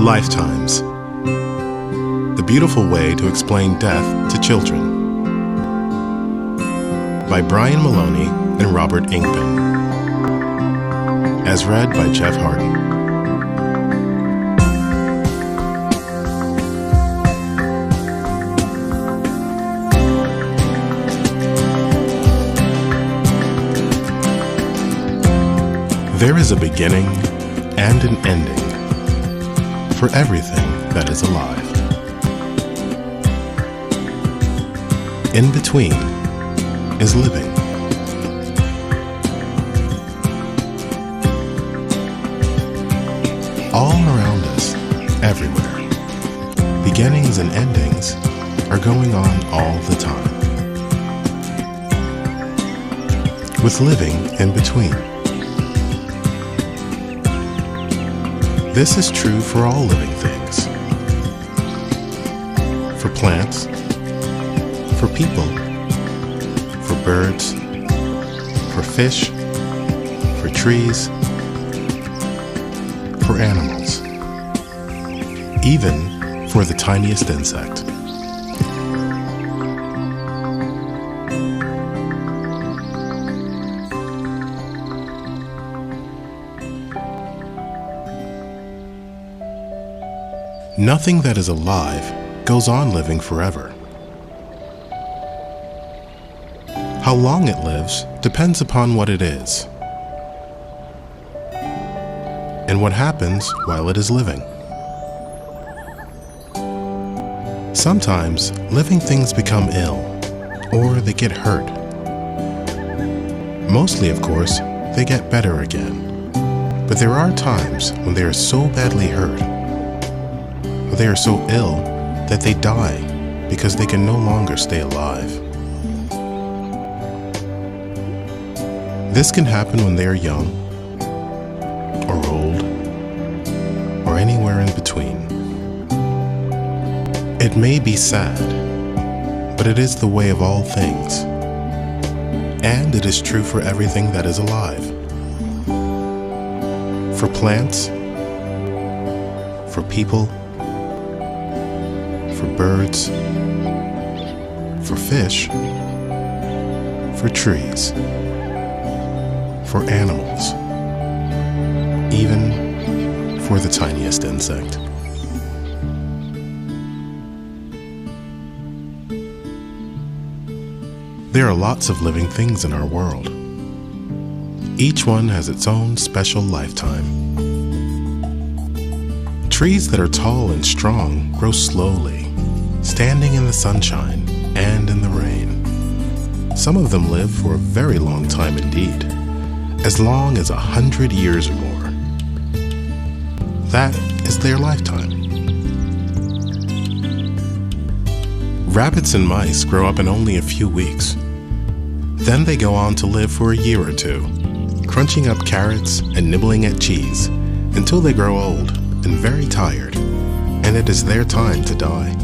Lifetimes. The beautiful way to explain death to children. By Brian Maloney and Robert Ingpen. As read by Jeff Harden. There is a beginning and an ending for everything that is alive. In between is living. All around us, everywhere, beginnings and endings are going on all the time. With living in between. This is true for all living things. For plants, for people, for birds, for fish, for trees, for animals, even for the tiniest insect. Nothing that is alive goes on living forever. How long it lives depends upon what it is and what happens while it is living. Sometimes living things become ill or they get hurt. Mostly, of course, they get better again. But there are times when they are so badly hurt, or they are so ill that they die because they can no longer stay alive. This can happen when they are young, or old, or anywhere in between. It may be sad, but it is the way of all things, and it is true for everything that is alive. For plants, for people, for birds, for fish, for trees, for animals, even for the tiniest insect. There are lots of living things in our world. Each one has its own special lifetime. Trees that are tall and strong grow slowly, standing in the sunshine and in the rain. Some of them live for a very long time indeed, as long as 100 years or more. That is their lifetime. Rabbits and mice grow up in only a few weeks. Then they go on to live for a year or two, crunching up carrots and nibbling at cheese until they grow old and very tired, and it is their time to die.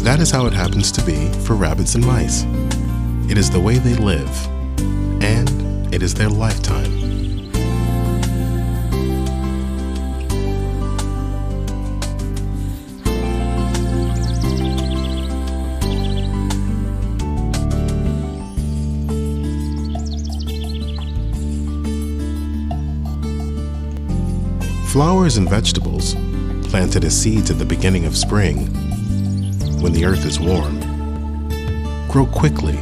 That is how it happens to be for rabbits and mice. It is the way they live, and it is their lifetime. Flowers and vegetables, planted as seeds at the beginning of spring, when the earth is warm, grow quickly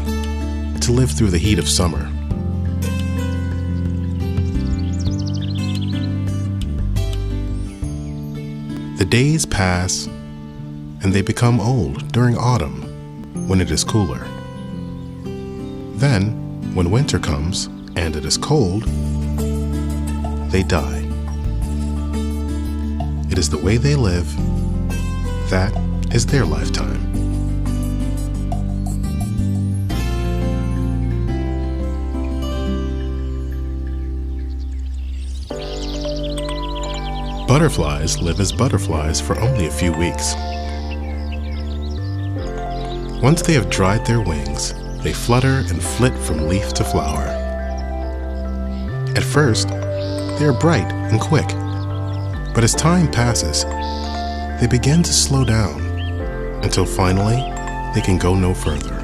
to live through the heat of summer. The days pass, and they become old during autumn, when it is cooler. Then, when winter comes and it is cold, they die. It is the way they live. That is their lifetime. Butterflies live as butterflies for only a few weeks. Once they have dried their wings, they flutter and flit from leaf to flower. At first, they are bright and quick, But as time passes, they begin to slow down until finally they can go no further.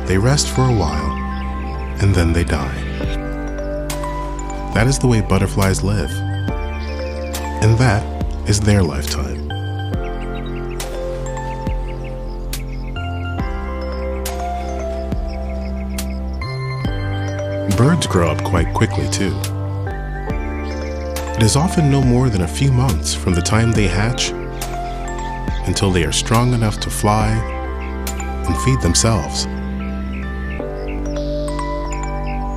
They rest for a while and then they die. That is the way butterflies live, and that is their lifetime. Birds grow up quite quickly too. It is often no more than a few months from the time they hatch until they are strong enough to fly and feed themselves.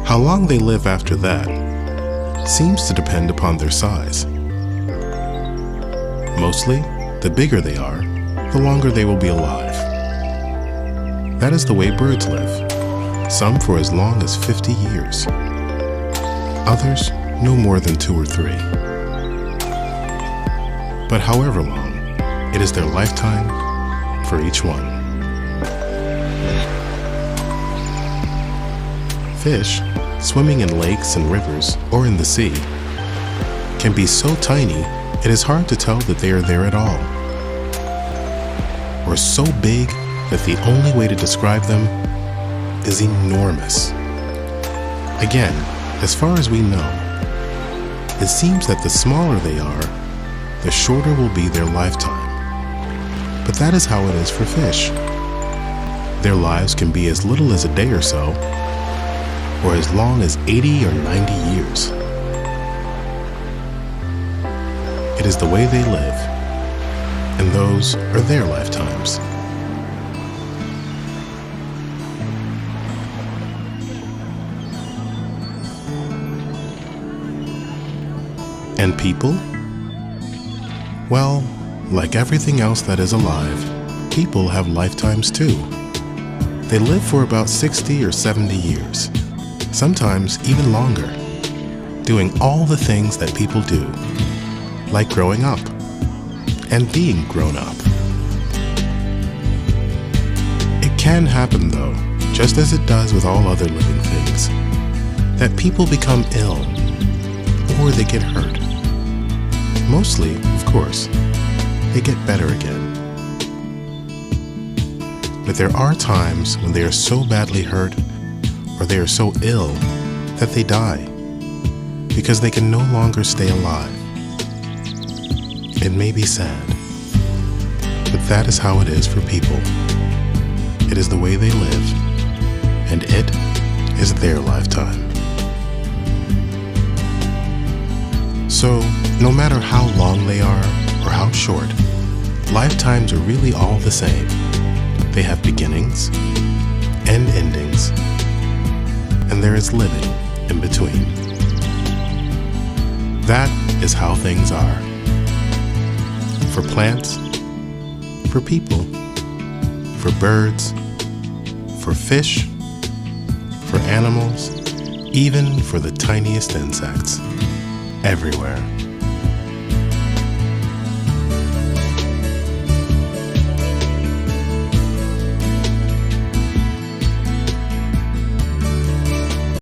How long they live after that seems to depend upon their size. Mostly, the bigger they are, the longer they will be alive. That is the way birds live, some for as long as 50 years, others no more than 2 or 3. But however long, it is their lifetime for each one. Fish, swimming in lakes and rivers or in the sea, can be so tiny it is hard to tell that they are there at all, or so big that the only way to describe them is enormous. Again, as far as we know, it seems that the smaller they are, the shorter will be their lifetime. But that is how it is for fish. Their lives can be as little as a day or so, or as long as 80 or 90 years. It is the way they live, and those are their lifetimes. And people? Well, like everything else that is alive, people have lifetimes too. They live for about 60 or 70 years, sometimes even longer, doing all the things that people do, like growing up and being grown up. It can happen though, just as it does with all other living things, that people become ill or they get hurt. Mostly, of course, they get better again. But there are times when they are so badly hurt or they are so ill that they die because they can no longer stay alive. It may be sad, but that is how it is for people. It is the way they live, and it is their lifetime. So, no matter how long they are or how short, lifetimes are really all the same. They have beginnings and endings, and there is living in between. That is how things are. For plants, for people, for birds, for fish, for animals, even for the tiniest insects. Everywhere.